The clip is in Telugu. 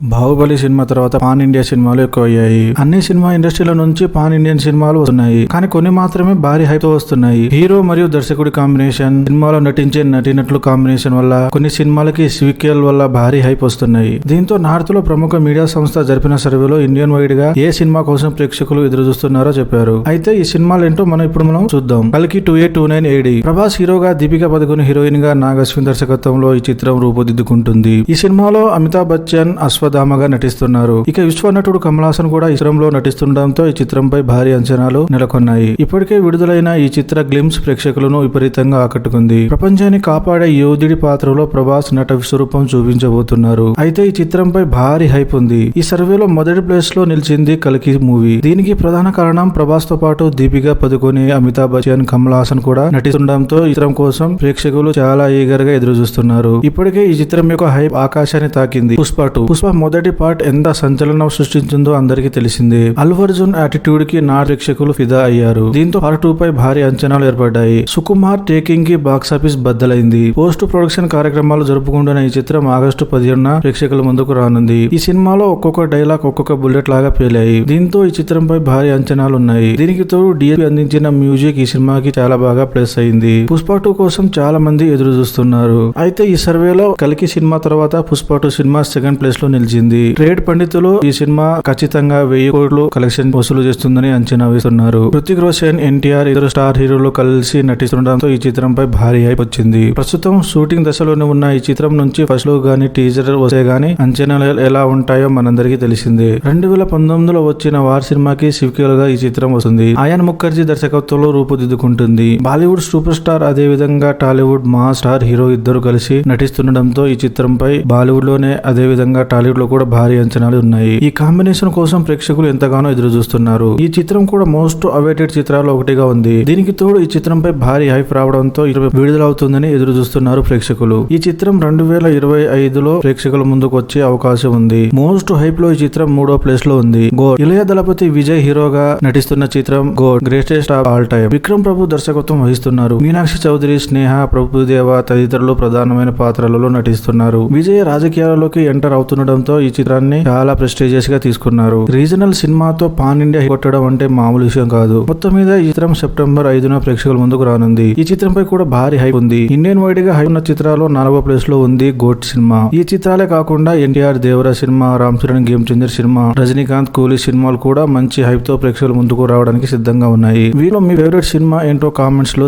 బాహుబలి సినిమా తర్వాత పాన్ ఇండియా సినిమాలు ఎక్కువ అయ్యాయి. అన్ని సినిమా ఇండస్ట్రీల నుంచి పాన్ ఇండియన్ సినిమాలు వస్తున్నాయి. కానీ కొన్ని మాత్రమే భారీ హైప్ తో వస్తున్నాయి. హీరో మరియు దర్శకుడి కాంబినేషన్, సినిమాలో నటించే నటీనటుల కాంబినేషన్ వల్ల కొన్ని సినిమాలకి సీక్వెల్ వల్ల భారీ హైప్ వస్తున్నాయి. దీంతో నార్త్ లో ప్రముఖ మీడియా సంస్థ జరిపిన సర్వేలో ఇండియన్ వైడ్ గా ఏ సినిమా కోసం ప్రేక్షకులు ఎదురు చూస్తున్నారో చెప్పారు. అయితే ఈ సినిమాలు ఏంటో మనం చూద్దాం. కల్కి 2829 AD. ప్రభాస్ హీరోగా, దీపికా పదుకొనె హీరోయిన్ గా, నాగ్ అశ్విన్ దర్శకత్వంలో ఈ చిత్రం రూపుదిద్దుకుంటుంది. ఈ సినిమాలో అమితాబ్ బచ్చన్ అశ్వథామగా నటిస్తున్నారు. ఇక విశ్వనటుడు కమల్ హాసన్ కూడా ఈ చిత్రంలో నటిస్తుండటంతో ఈ చిత్రంపై భారీ అంచనాలు నెలకొన్నాయి. ఇప్పటికే విడుదలైన ఈ చిత్ర గ్లిమ్స్ ప్రేక్షకులను విపరీతంగా ఆకట్టుకుంది. ప్రపంచాన్ని కాపాడే యోధుడి పాత్రలో ప్రభాస్ నట విశ్వరూపం చూపించబోతున్నారు. అయితే ఈ చిత్రంపై భారీ హైప్ ఉంది. ఈ సర్వేలో మొదటి ప్లేస్ లో నిలిచింది కల్కి మూవీ. దీనికి ప్రధాన కారణం ప్రభాస్ తో పాటు దీపికా పదుకొనె, అమితాబ్ బచ్చన్, కమల్ హాసన్ కూడా నటిస్తుండటంతో ఈ చిత్రం కోసం ప్రేక్షకులు చాలా ఈగర్ గా ఎదురు చూస్తున్నారు. ఇప్పటికే ఈ చిత్రం యొక్క హైప్ ఆకాశాన్ని తాకింది. పుష్ప మొదటి పార్ట్ ఎంత సంచలనం సృష్టించిందో అందరికీ తెలిసిందే. అల్లు అర్జున్ యాటిట్యూడ్ కి నా ప్రేక్షకులు ఫిదా అయ్యారు. దీంతో పార్ట్ 2 పై భారీ అంచనాలు ఏర్పడ్డాయి. సుకుమార్ టేకింగ్ కి బాక్సాఫీస్ బద్దలైంది. పోస్ట్ ప్రొడక్షన్ కార్యక్రమాలు జరుపుకుంటున్న ఈ చిత్రం ఆగస్టు 15న ప్రేక్షకుల ముందుకు రానుంది. ఈ సినిమాలో ఒక్కొక్క డైలాగ్ ఒక్కొక్క బుల్లెట్ లాగా పేలాయి. దీంతో ఈ చిత్రంపై భారీ అంచనాలు ఉన్నాయి. దీనికి తోడు డిఎస్పీ అందించిన మ్యూజిక్ ఈ సినిమాకి చాలా బాగా ప్లస్ అయింది. పుష్ప 2 కోసం చాలా మంది ఎదురు చూస్తున్నారు. అయితే ఈ సర్వేలో కల్కి సినిమా తర్వాత పుష్ప 2 సినిమా సెకండ్ ప్లేస్ లో నిలిచింది. ట్రేడ్ పండితులు ఈ సినిమా ఖచ్చితంగా 1000 కోట్లు కలెక్షన్ వసూలు చేస్తుందని అంచనా వేస్తున్నారు. హృతిక్ రోషన్, ఎన్టీఆర్ ఇతర స్టార్ హీరోలు కలిసి నటిస్తుండటంతో ఈ చిత్రంపై భారీ హైప్ వచ్చింది. ప్రస్తుతం షూటింగ్ దశలోనే ఉన్న ఈ చిత్రం నుంచి ఫస్ట్ లుక్ గానీ, టీజర్ వస్తే గానీ అంచనాలు ఎలా ఉంటాయో మనందరికీ తెలిసిందే. 2019లో వచ్చిన వార్ సినిమాకి సీక్వెల్ గా ఈ చిత్రం వస్తుంది. అయాన్ ముఖర్జీ దర్శకత్వంలో రూపుదిద్దుకుంటుంది. బాలీవుడ్ సూపర్ స్టార్, అదే విధంగా టాలీవుడ్ మా స్టార్ హీరో ఇద్దరు కలిసి నటిస్తుండటంతో ఈ చిత్రంపై బాలీవుడ్ లోనే అదే విధంగా టాలీవుడ్ లో కూడా భారీ అంచనాలు ఉన్నాయి. ఈ కాంబినేషన్ కోసం ప్రేక్షకులు ఎంతగానో ఎదురు చూస్తున్నారు. ఈ చిత్రం కూడా మోస్ట్ అవైటెడ్ చిత్రాల్లో ఒకటిగా ఉంది. దీనికి తోడు ఈ చిత్రంపై భారీ హైప్ రావడంతో విడుదలవుతుందని ఎదురు చూస్తున్నారు ప్రేక్షకులు. ఈ చిత్రం 2025లో ప్రేక్షకుల ముందుకు వచ్చే అవకాశం ఉంది. మోస్ట్ హైప్ లో ఈ చిత్రం 3వ ప్లేస్ లో ఉంది. గోడ్. ఇళయ దళపతి విజయ్ హీరోగా నటిస్తున్న చిత్రం GOAT greatest of all time. Vikram Prabhu దర్శకత్వం వహిస్తున్నారు. మీనాక్షి చౌదరి, స్నేహ, ప్రభుదేవ తదితరులు ప్రధానమైన పాత్రలలో నటిస్తున్నారు. విజయ్ రాజకీయాలలోకి ఎంటర్ అవుతుండటంతో ఈ చిత్రాన్ని చాలా ప్రెస్టీజియస్ గా తీసుకున్నారు. రీజనల్ సినిమాతో పాన్ ఇండియా కొట్టడం అంటే మామూలు విషయం కాదు. మొత్తం మీద ఈ చిత్రం సెప్టెంబర్ 5న ప్రేక్షకుల ముందుకు రానుంది. ఈ చిత్రంపై కూడా భారీ హైప్ ఉంది. ఇండియన్ వైడ్ గా హైప్ ఉన్న చిత్రాల్లో 4వ ప్లేస్ లో ఉంది గోట్ సినిమా. ఈ చిత్రాలే కాకుండా NTR Devara cinema, Ram Charan game changer cinema, Rajinikanth కూలీ సినిమాలు కూడా మంచి హైప్ తో ప్రేక్షకుల ముందుకు రావడానికి సిద్ధంగా ఉన్నాయి. వీళ్ళు మీ ఫేవరెట్ సినిమా ఏంటో కామెంట్స్ లో